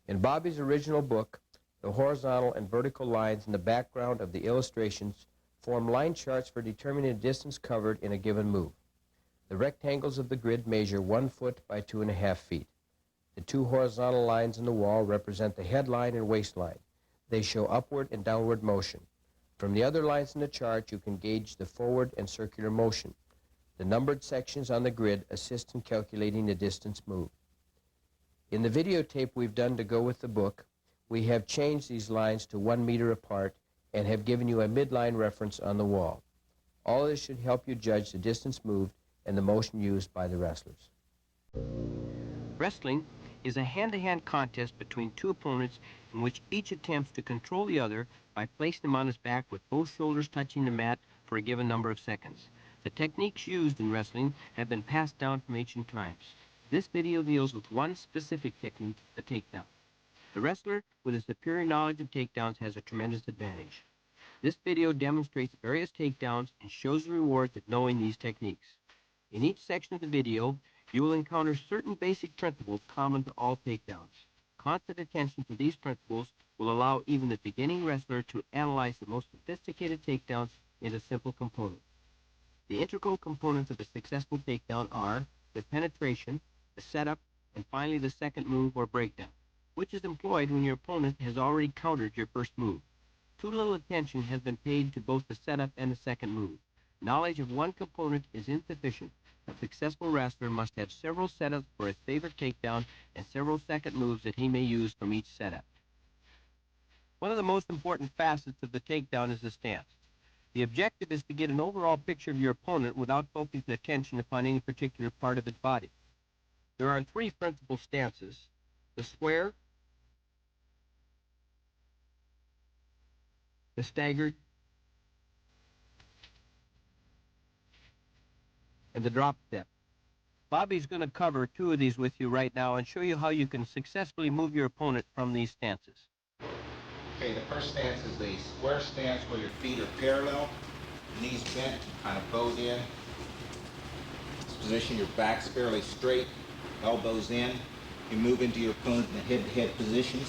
In Bobby's original book, the horizontal and vertical lines in the background of the illustrations form line charts for determining the distance covered in a given move. The rectangles of the grid measure 1 foot by 2.5 feet. The two horizontal lines in the wall represent the headline and waistline. They show upward and downward motion. From the other lines in the chart, you can gauge the forward and circular motion. The numbered sections on the grid assist in calculating the distance moved. In the videotape we've done to go with the book, we have changed these lines to 1 meter apart and have given you a midline reference on the wall. All this should help you judge the distance moved and the motion used by the wrestlers. Wrestling is a hand-to-hand contest between two opponents in which each attempts to control the other by placing him on his back with both shoulders touching the mat for a given number of seconds. The techniques used in wrestling have been passed down from ancient times. This video deals with one specific technique, the takedown. The wrestler with a superior knowledge of takedowns has a tremendous advantage. This video demonstrates various takedowns and shows the rewards of knowing these techniques. In each section of the video, you will encounter certain basic principles common to all takedowns. Constant attention to these principles will allow even the beginning wrestler to analyze the most sophisticated takedowns into simple components. The integral components of a successful takedown are the penetration, the setup, and finally the second move or breakdown, which is employed when your opponent has already countered your first move. Too little attention has been paid to both the setup and the second move. Knowledge of one component is insufficient. A successful wrestler must have several setups for his favorite takedown and several second moves that he may use from each setup. One of the most important facets of the takedown is the stance. The objective is to get an overall picture of your opponent without focusing attention upon any particular part of his body. There are three principal stances: the square, the staggered, and the drop step. Bobby's going to cover two of these with you right now and show you how you can successfully move your opponent from these stances. Okay, the first stance is the square stance where your feet are parallel, knees bent, kind of bowed in. This position, your back's fairly straight, elbows in. You move into your opponent in a head-to-head position.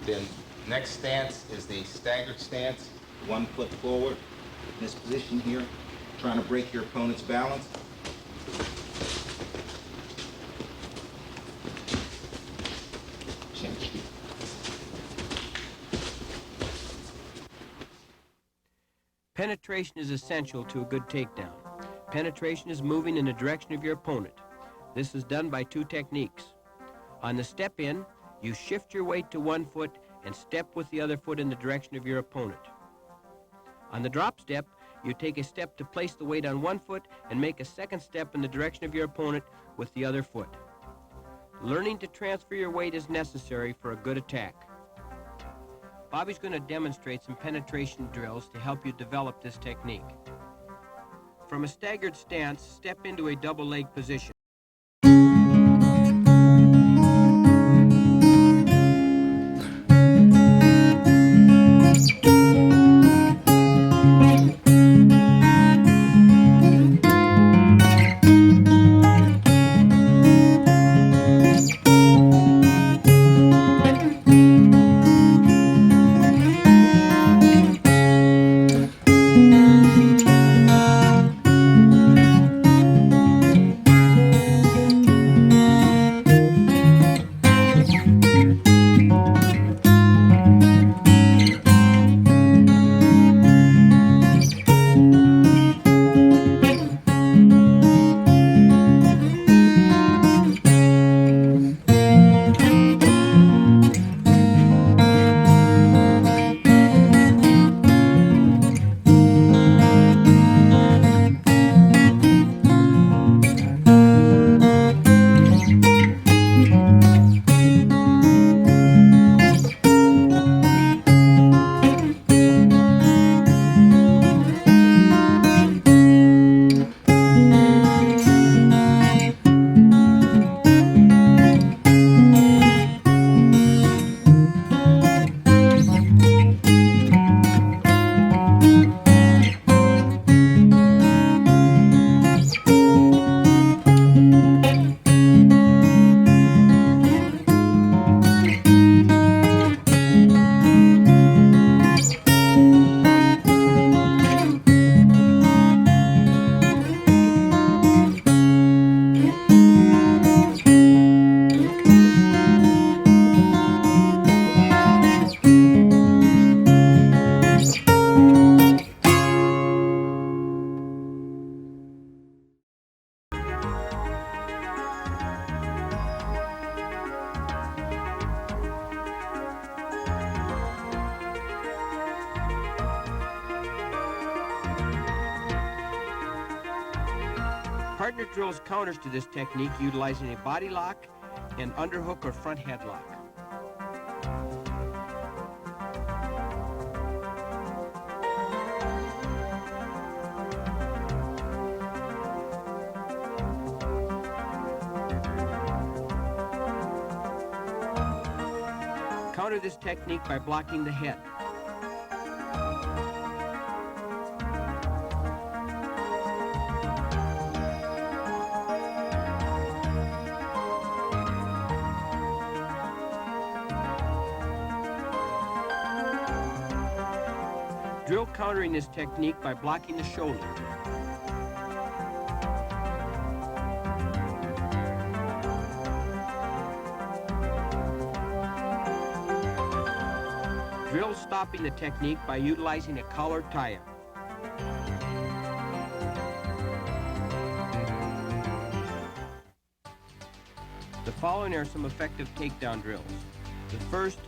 Then next stance is the staggered stance, 1 foot forward. In this position here, trying to break your opponent's balance. Penetration is essential to a good takedown. Penetration is moving in the direction of your opponent. This is done by two techniques. On the step in, you shift your weight to 1 foot and step with the other foot in the direction of your opponent. On the drop step, you take a step to place the weight on 1 foot and make a second step in the direction of your opponent with the other foot. Learning to transfer your weight is necessary for a good attack. Bobby's going to demonstrate some penetration drills to help you develop this technique. From a staggered stance, step into a double leg position. partner drills counters to this technique utilizing a body lock and underhook or front headlock. Counter this technique by blocking the head. Drill countering this technique by blocking the shoulder. Drill stopping the technique by utilizing a collar tie-up. The following are some effective takedown drills. The first,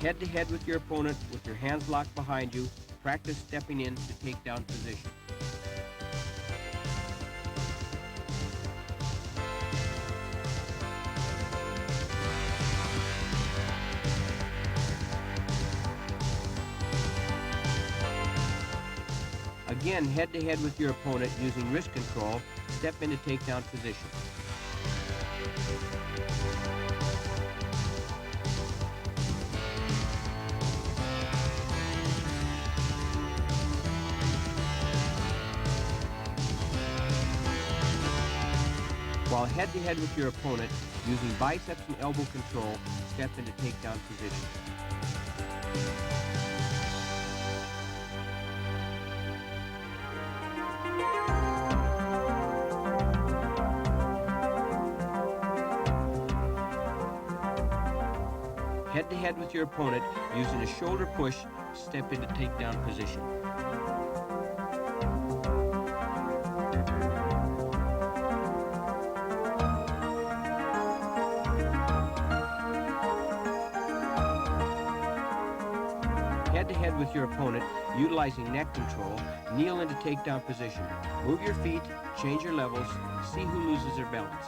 head-to-head with your opponent with your hands locked behind you. Practice stepping in to takedown position. Again, head-to-head with your opponent using wrist control. Step into takedown position. While head-to-head with your opponent, using biceps and elbow control, step into takedown position. Head-to-head with your opponent, using a shoulder push, step into takedown position. Head-to-head with your opponent, utilizing neck control, kneel into takedown position. Move your feet, change your levels, see who loses their balance.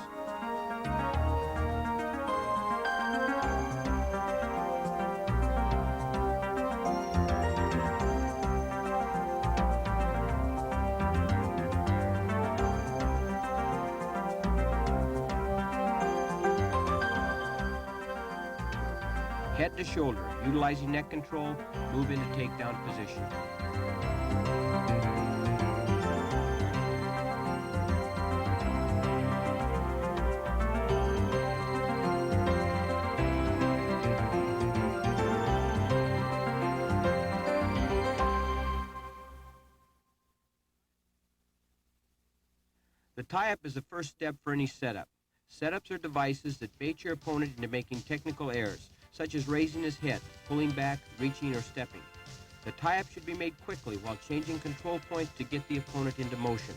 Head to shoulder, utilizing neck control, move into takedown position. The tie-up is the first step for any setup. Setups are devices that bait your opponent into making technical errors, such as raising his head, pulling back, reaching, or stepping. The tie-up should be made quickly while changing control points to get the opponent into motion.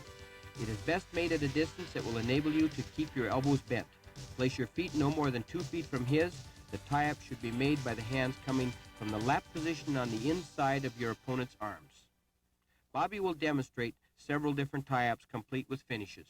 It is best made at a distance that will enable you to keep your elbows bent. Place your feet no more than 2 feet from his. The tie-up should be made by the hands coming from the lap position on the inside of your opponent's arms. Bobby will demonstrate several different tie-ups complete with finishes.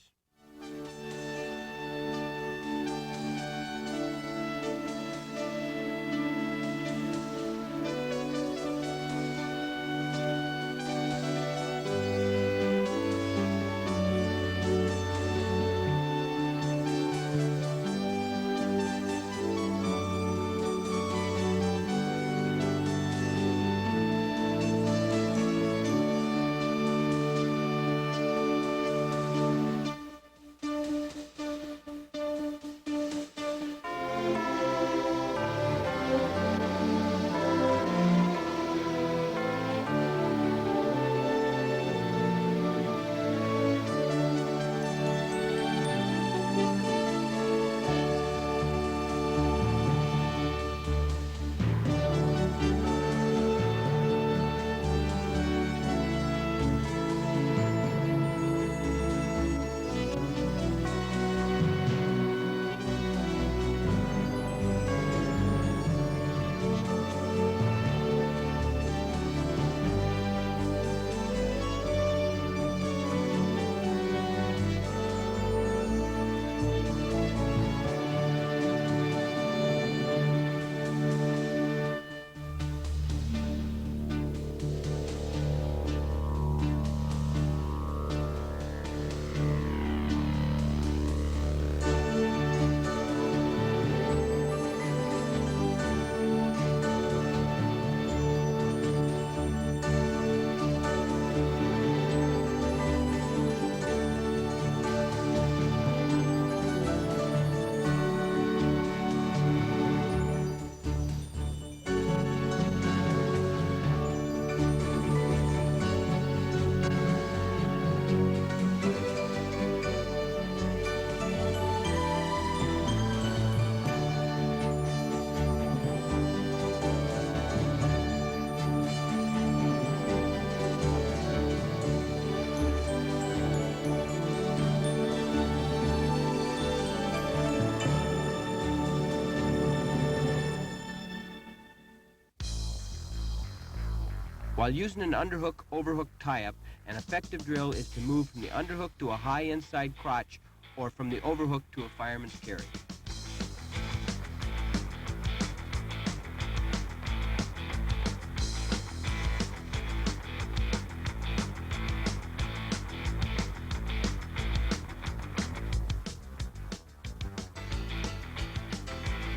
While using an underhook overhook tie-up, an effective drill is to move from the underhook to a high inside crotch or from the overhook to a fireman's carry.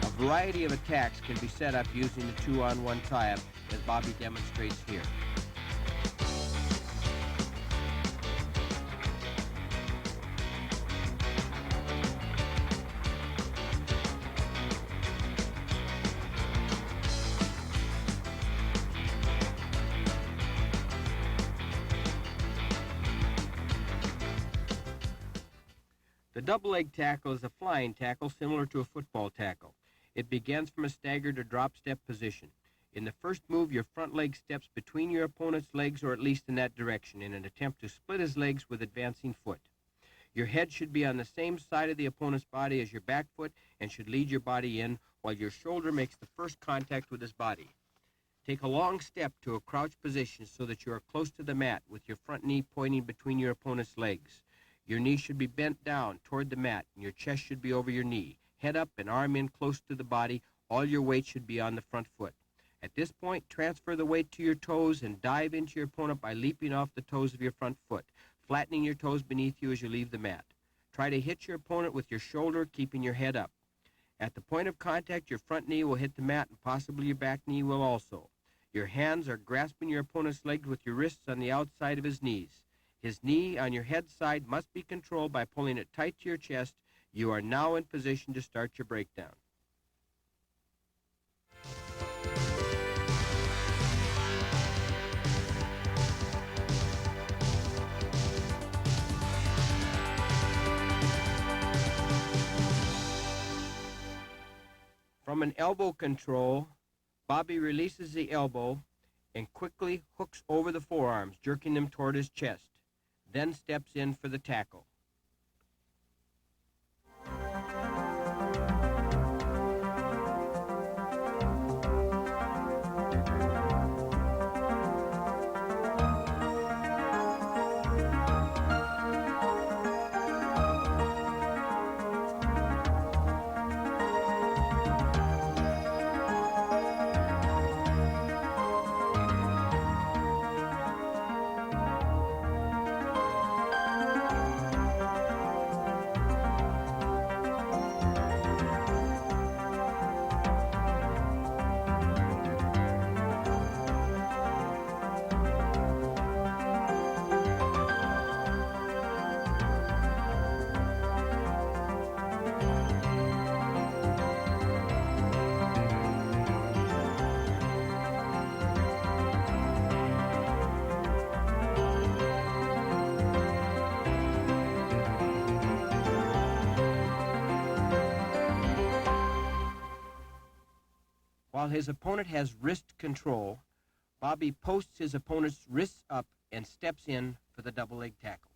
A variety of attacks can be set up using the 2-on-1 tie-up, as Bobby demonstrates here. The double leg tackle is a flying tackle similar to a football tackle. It begins from a staggered or drop step position. In the first move, your front leg steps between your opponent's legs, or at least in that direction, in an attempt to split his legs with advancing foot. Your head should be on the same side of the opponent's body as your back foot and should lead your body in, while your shoulder makes the first contact with his body. Take a long step to a crouch position so that you are close to the mat with your front knee pointing between your opponent's legs. Your knee should be bent down toward the mat and your chest should be over your knee. Head up and arm in close to the body. All your weight should be on the front foot. At this point, transfer the weight to your toes and dive into your opponent by leaping off the toes of your front foot, flattening your toes beneath you as you leave the mat. Try to hit your opponent with your shoulder, keeping your head up. At the point of contact, your front knee will hit the mat and possibly your back knee will also. Your hands are grasping your opponent's legs with your wrists on the outside of his knees. His knee on your head side must be controlled by pulling it tight to your chest. You are now in position to start your breakdown. From an elbow control, Bobby releases the elbow and quickly hooks over the forearms, jerking them toward his chest, then steps in for the tackle. While his opponent has wrist control, Bobby posts his opponent's wrists up and steps in for the double leg tackle.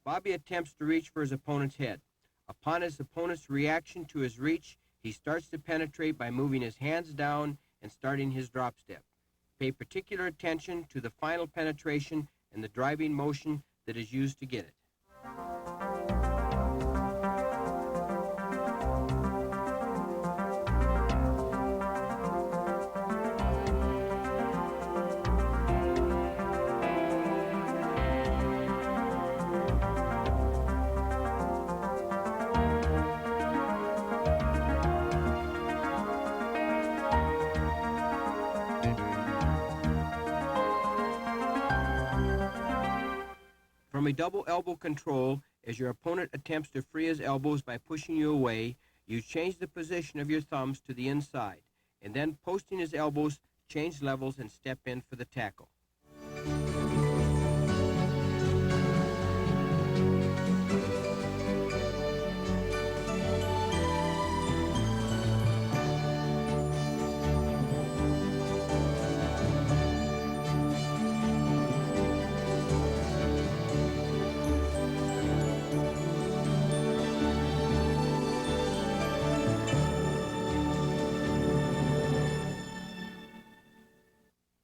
Bobby attempts to reach for his opponent's head. Upon his opponent's reaction to his reach, he starts to penetrate by moving his hands down and starting his drop step. Pay particular attention to the final penetration and the driving motion that is used to get it. From a double elbow control, as your opponent attempts to free his elbows by pushing you away, you change the position of your thumbs to the inside, and then posting his elbows, change levels and step in for the tackle.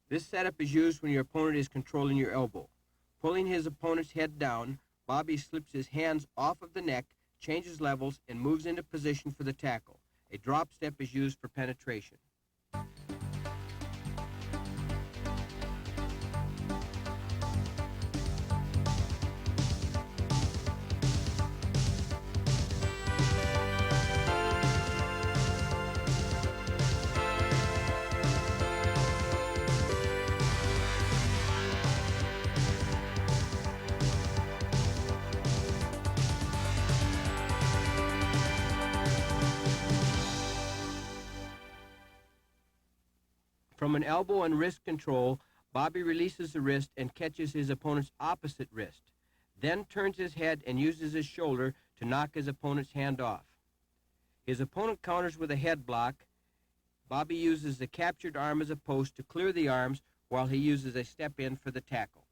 This setup is used when your opponent is controlling your elbow. Pulling his opponent's head down, Bobby slips his hands off of the neck, changes levels, and moves into position for the tackle. A drop step is used for penetration. From an elbow and wrist control, Bobby releases the wrist and catches his opponent's opposite wrist, then turns his head and uses his shoulder to knock his opponent's hand off. His opponent counters with a head block. Bobby uses the captured arm as a post to clear the arms while he uses a step in for the tackle.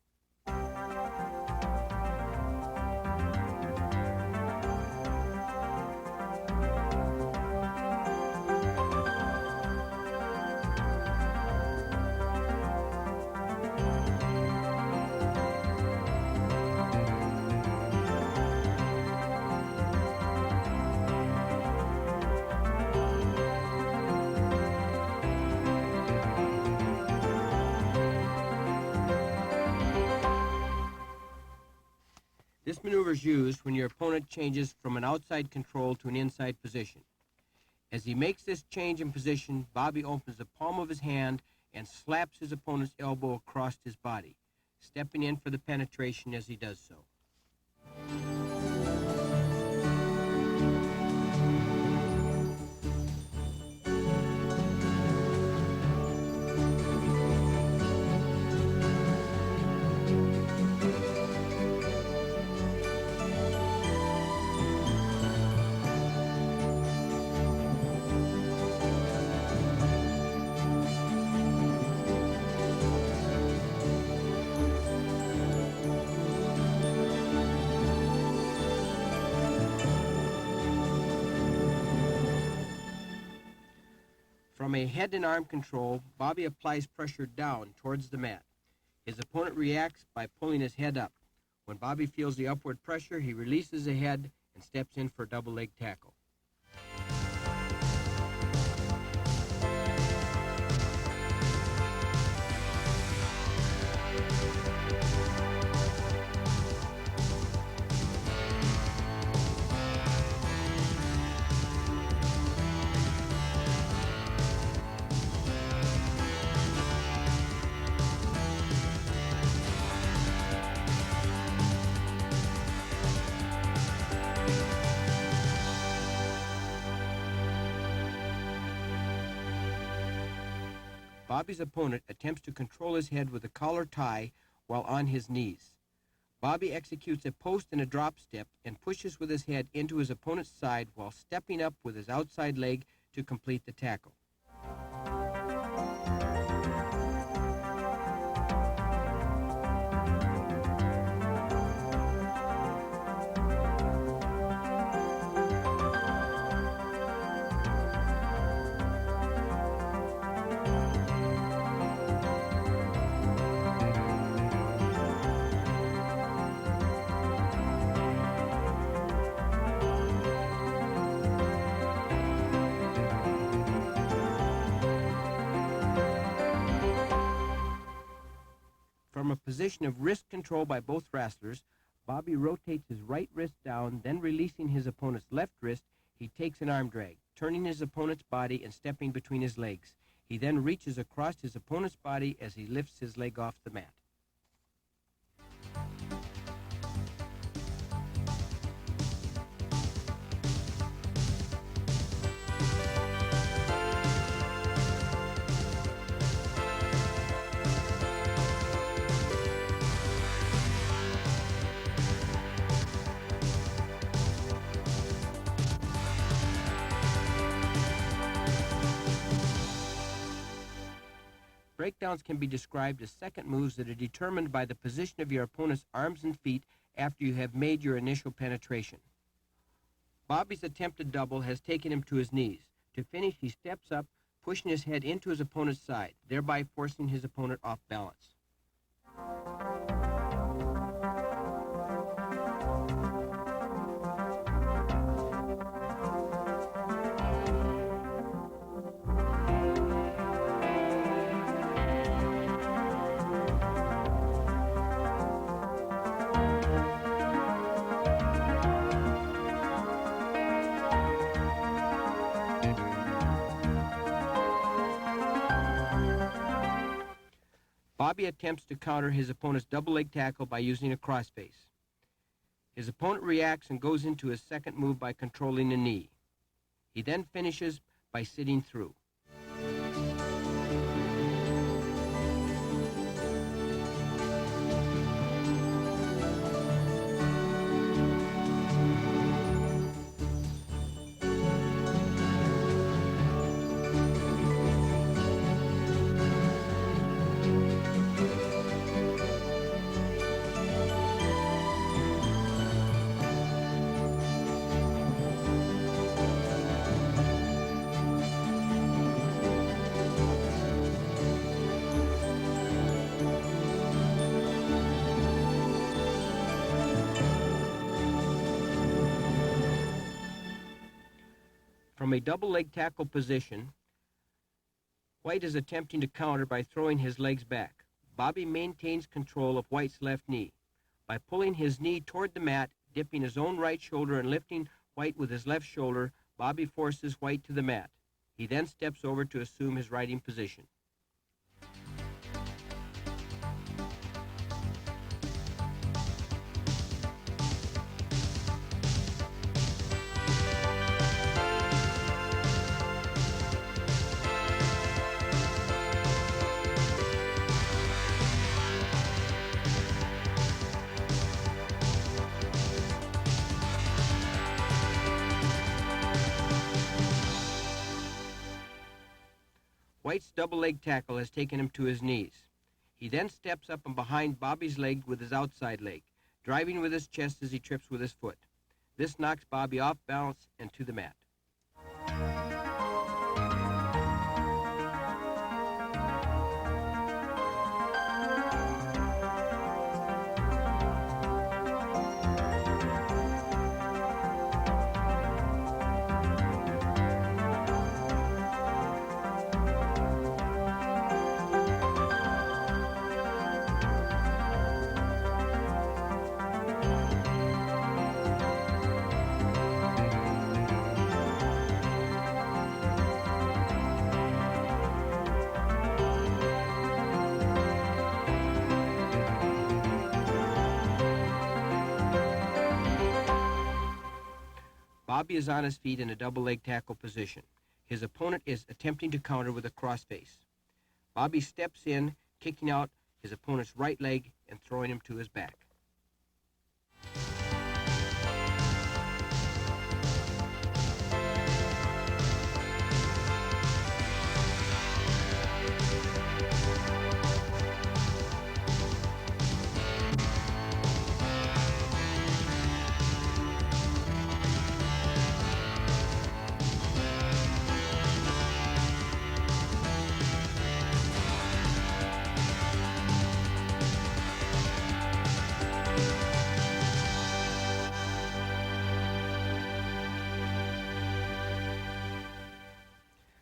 This maneuver is used when your opponent changes from an outside control to an inside position. As he makes this change in position, Bobby opens the palm of his hand and slaps his opponent's elbow across his body, stepping in for the penetration as he does so. From a head and arm control, Bobby applies pressure down towards the mat. His opponent reacts by pulling his head up. When Bobby feels the upward pressure, he releases the head and steps in for a double leg tackle. Bobby's opponent attempts to control his head with a collar tie while on his knees. Bobby executes a post and a drop step and pushes with his head into his opponent's side while stepping up with his outside leg to complete the tackle. From a position of wrist control by both wrestlers, Bobby rotates his right wrist down, then releasing his opponent's left wrist, he takes an arm drag, turning his opponent's body and stepping between his legs. He then reaches across his opponent's body as he lifts his leg off the mat. Breakdowns can be described as second moves that are determined by the position of your opponent's arms and feet after you have made your initial penetration. Bobby's attempted double has taken him to his knees. To finish, he steps up, pushing his head into his opponent's side, thereby forcing his opponent off balance. Bobby attempts to counter his opponent's double leg tackle by using a crossface. His opponent reacts and goes into his second move by controlling the knee. He then finishes by sitting through. From a double leg tackle position, White is attempting to counter by throwing his legs back. Bobby maintains control of White's left knee. By pulling his knee toward the mat, dipping his own right shoulder and lifting White with his left shoulder, Bobby forces White to the mat. He then steps over to assume his riding position. White's double leg tackle has taken him to his knees. He then steps up and behind Bobby's leg with his outside leg, driving with his chest as he trips with his foot. This knocks Bobby off balance and to the mat. Bobby is on his feet in a double leg tackle position. His opponent is attempting to counter with a crossface. Bobby steps in, kicking out his opponent's right leg and throwing him to his back.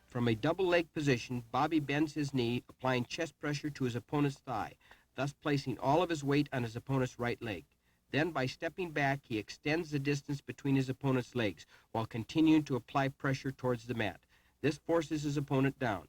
From a double leg position, Bobby bends his knee, applying chest pressure to his opponent's thigh, thus placing all of his weight on his opponent's right leg. Then, by stepping back, he extends the distance between his opponent's legs while continuing to apply pressure towards the mat. This forces his opponent down.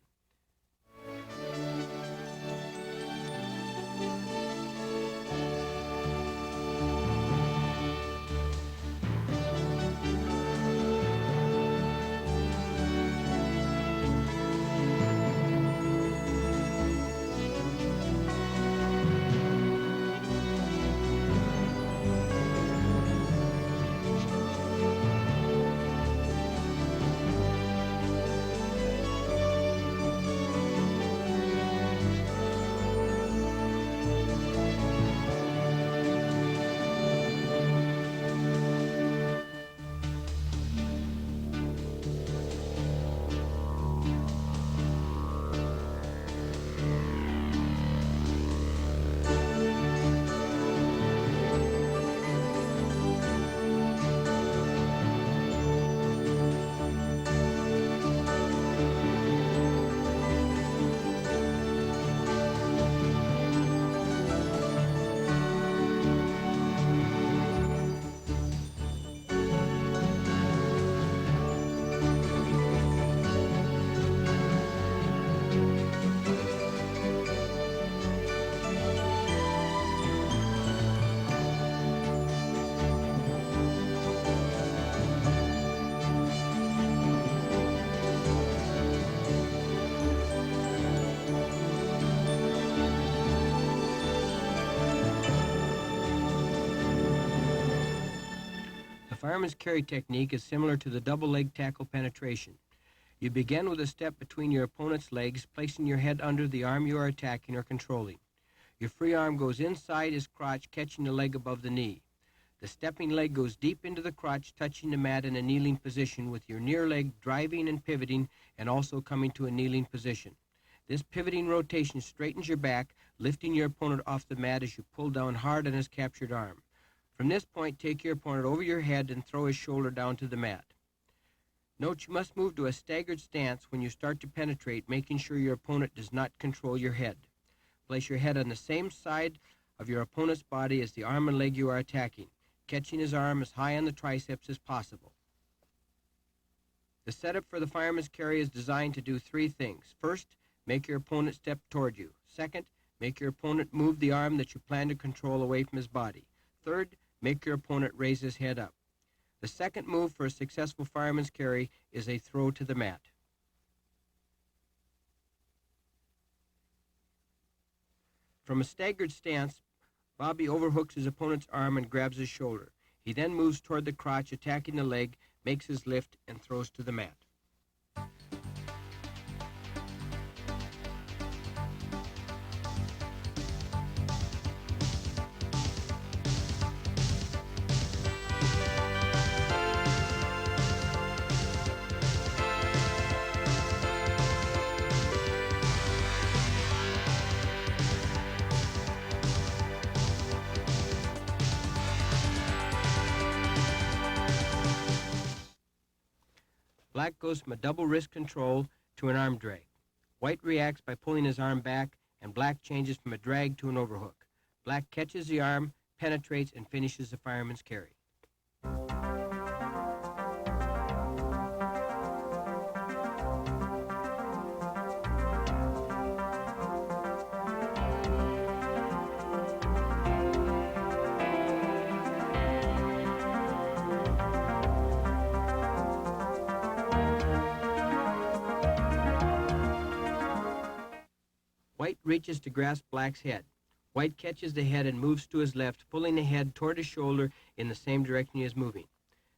fireman's carry technique is similar to the double leg tackle penetration. You begin with a step between your opponent's legs, placing your head under the arm you are attacking or controlling. Your free arm goes inside his crotch, catching the leg above the knee. The stepping leg goes deep into the crotch, touching the mat in a kneeling position, with your near leg driving and pivoting and also coming to a kneeling position. This pivoting rotation straightens your back, lifting your opponent off the mat as you pull down hard on his captured arm. From this point, take your opponent over your head and throw his shoulder down to the mat. Note you must move to a staggered stance when you start to penetrate, making sure your opponent does not control your head. Place your head on the same side of your opponent's body as the arm and leg you are attacking, catching his arm as high on the triceps as possible. The setup for the fireman's carry is designed to do three things. First, make your opponent step toward you. Second, make your opponent move the arm that you plan to control away from his body. Third, make your opponent raise his head up. The second move for a successful fireman's carry is a throw to the mat. From a staggered stance, Bobby overhooks his opponent's arm and grabs his shoulder. He then moves toward the crotch, attacking the leg, makes his lift, and throws to the mat. Black goes from a double wrist control to an arm drag. White reacts by pulling his arm back, and Black changes from a drag to an overhook. Black catches the arm, penetrates, and finishes the fireman's carry. White reaches to grasp Black's head. White catches the head and moves to his left, pulling the head toward his shoulder in the same direction he is moving.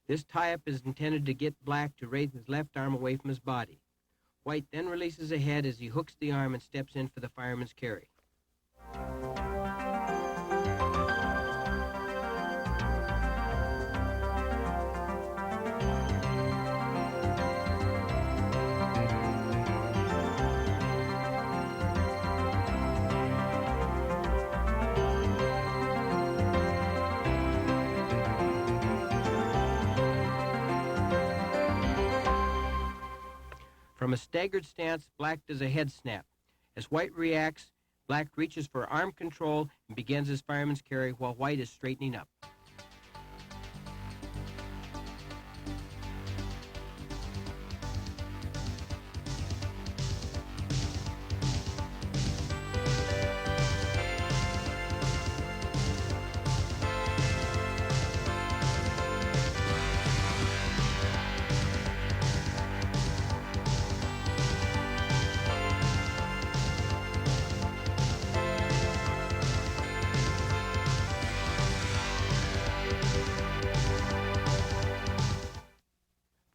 This tie-up is intended to get Black to raise his left arm away from his body. White then releases the head as he hooks the arm and steps in for the fireman's carry. From a staggered stance, Black does a head snap. As White reacts, Black reaches for arm control and begins his fireman's carry while White is straightening up.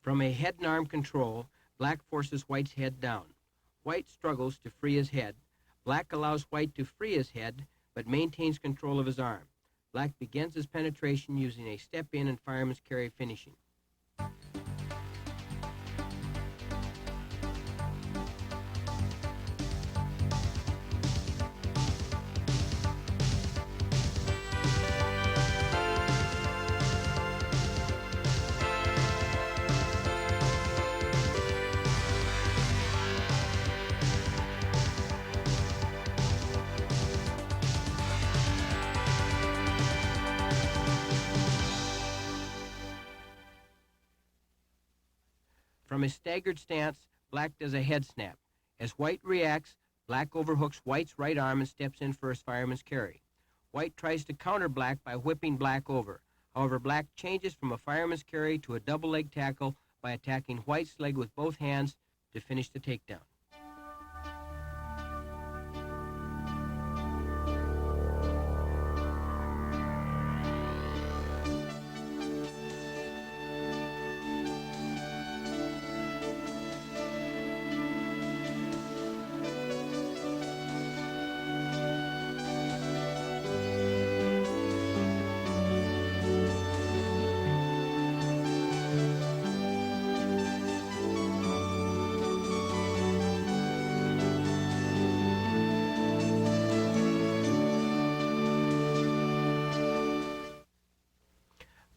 From a head and arm control, Black forces White's head down. White struggles to free his head. Black allows White to free his head, but maintains control of his arm. Black begins his penetration using a step in and fireman's carry finishing. From a staggered stance, Black does a head snap. As White reacts, Black overhooks White's right arm and steps in for his fireman's carry. White tries to counter Black by whipping Black over. However, Black changes from a fireman's carry to a double leg tackle by attacking White's leg with both hands to finish the takedown.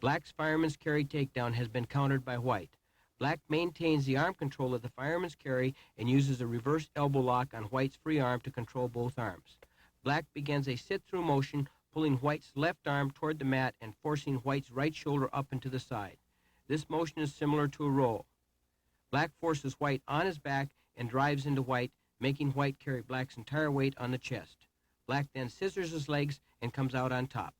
Black's fireman's carry takedown has been countered by White. Black maintains the arm control of the fireman's carry and uses a reverse elbow lock on White's free arm to control both arms. Black begins a sit-through motion, pulling White's left arm toward the mat and forcing White's right shoulder up and to the side. This motion is similar to a roll. Black forces White on his back and drives into White, making White carry Black's entire weight on the chest. Black then scissors his legs and comes out on top.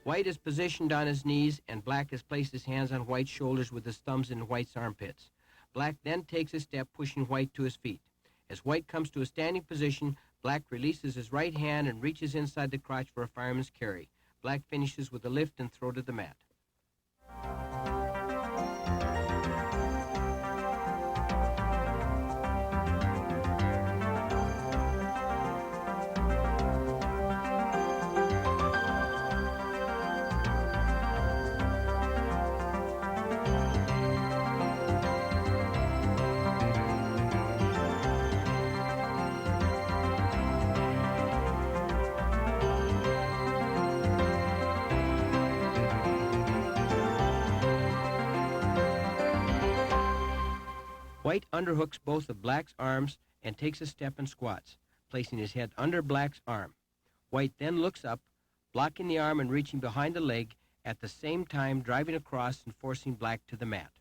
White is positioned on his knees, and Black has placed his hands on White's shoulders with his thumbs in White's armpits. Black then takes a step, pushing White to his feet. As White comes to a standing position, Black releases his right hand and reaches inside the crotch for a fireman's carry. Black finishes with a lift and throw to the mat. White underhooks both of Black's arms and takes a step and squats, placing his head under Black's arm. White then looks up, blocking the arm and reaching behind the leg, at the same time driving across and forcing Black to the mat.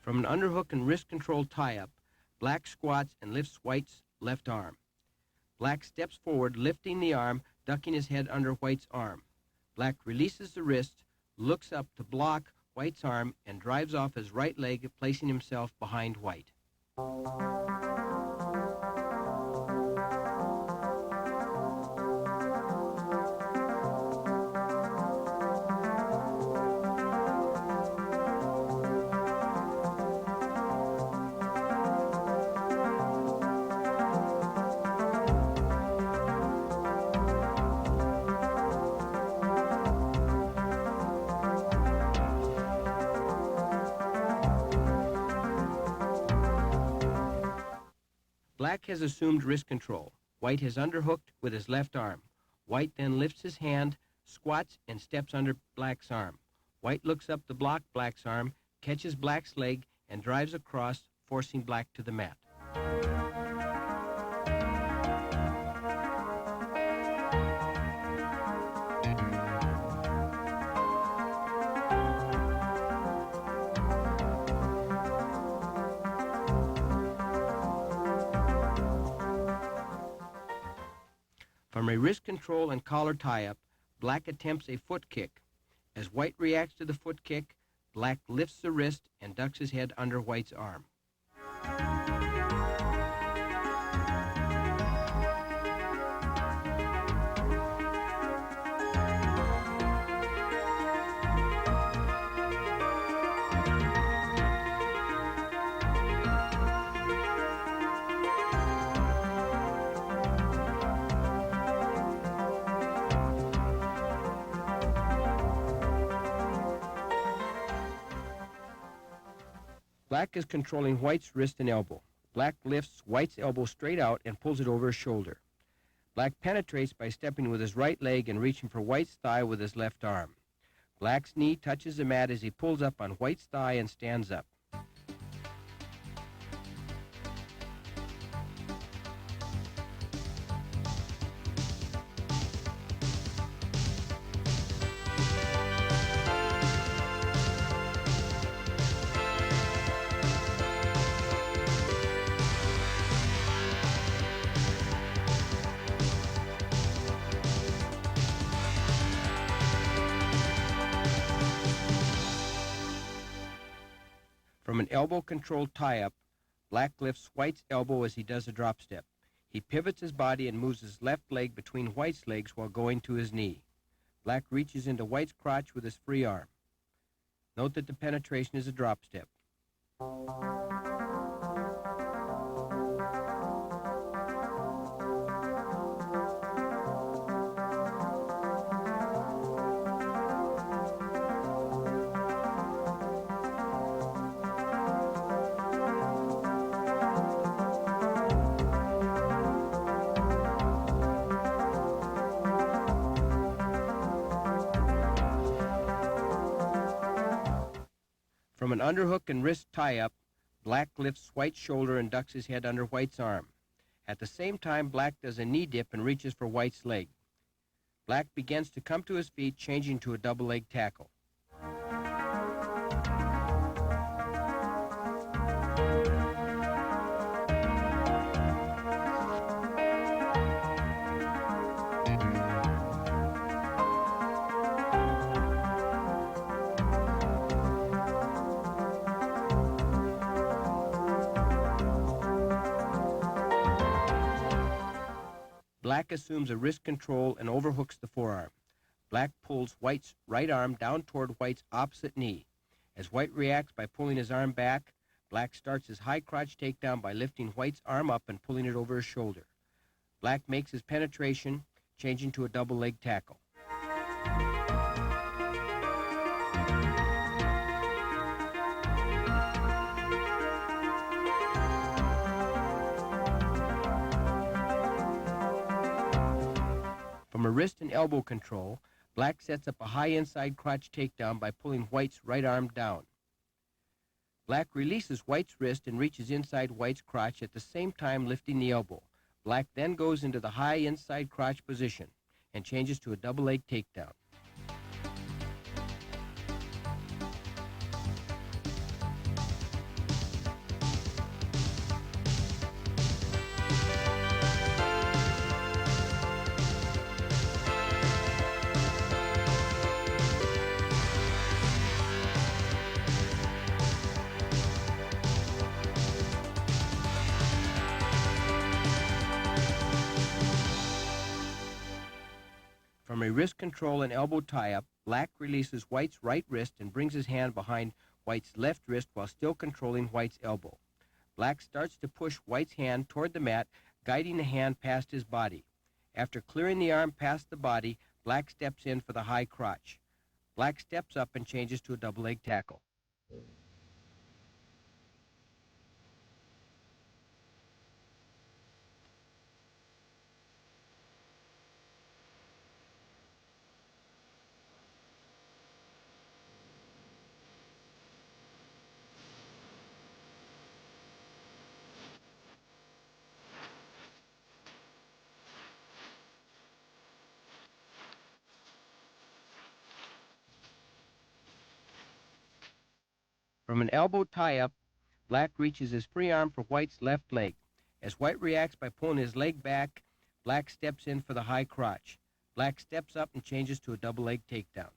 From an underhook and wrist control tie-up, Black squats and lifts White's left arm. Black steps forward, lifting the arm, ducking his head under White's arm. Black releases the wrist, looks up to block White's arm, and drives off his right leg, placing himself behind White. Black has assumed wrist control. White has underhooked with his left arm. White then lifts his hand, squats, and steps under Black's arm. White looks up to block Black's arm, catches Black's leg, and drives across, forcing Black to the mat. From a wrist control and collar tie-up, Black attempts a foot kick. As White reacts to the foot kick, Black lifts the wrist and ducks his head under White's arm. Black is controlling White's wrist and elbow. Black lifts White's elbow straight out and pulls it over his shoulder. Black penetrates by stepping with his right leg and reaching for White's thigh with his left arm. Black's knee touches the mat as he pulls up on White's thigh and stands up. From an elbow-controlled tie-up, Black lifts White's elbow as he does a drop step. He pivots his body and moves his left leg between White's legs while going to his knee. Black reaches into White's crotch with his free arm. Note that the penetration is a drop step. From an underhook and wrist tie-up, Black lifts White's shoulder and ducks his head under White's arm. At the same time, Black does a knee dip and reaches for White's leg. Black begins to come to his feet, changing to a double leg tackle. Black assumes a wrist control and overhooks the forearm. Black pulls White's right arm down toward White's opposite knee. As White reacts by pulling his arm back, Black starts his high crotch takedown by lifting White's arm up and pulling it over his shoulder. Black makes his penetration, changing to a double leg tackle. From a wrist and elbow control, Black sets up a high inside crotch takedown by pulling White's right arm down. Black releases White's wrist and reaches inside White's crotch at the same time lifting the elbow. Black then goes into the high inside crotch position and changes to a double leg takedown. From a wrist control and elbow tie-up, Black releases White's right wrist and brings his hand behind White's left wrist while still controlling White's elbow. Black starts to push White's hand toward the mat, guiding the hand past his body. After clearing the arm past the body, Black steps in for the high crotch. Black steps up and changes to a double leg tackle. From an elbow tie-up, Black reaches his free arm for White's left leg. As White reacts by pulling his leg back, Black steps in for the high crotch. Black steps up and changes to a double leg takedown.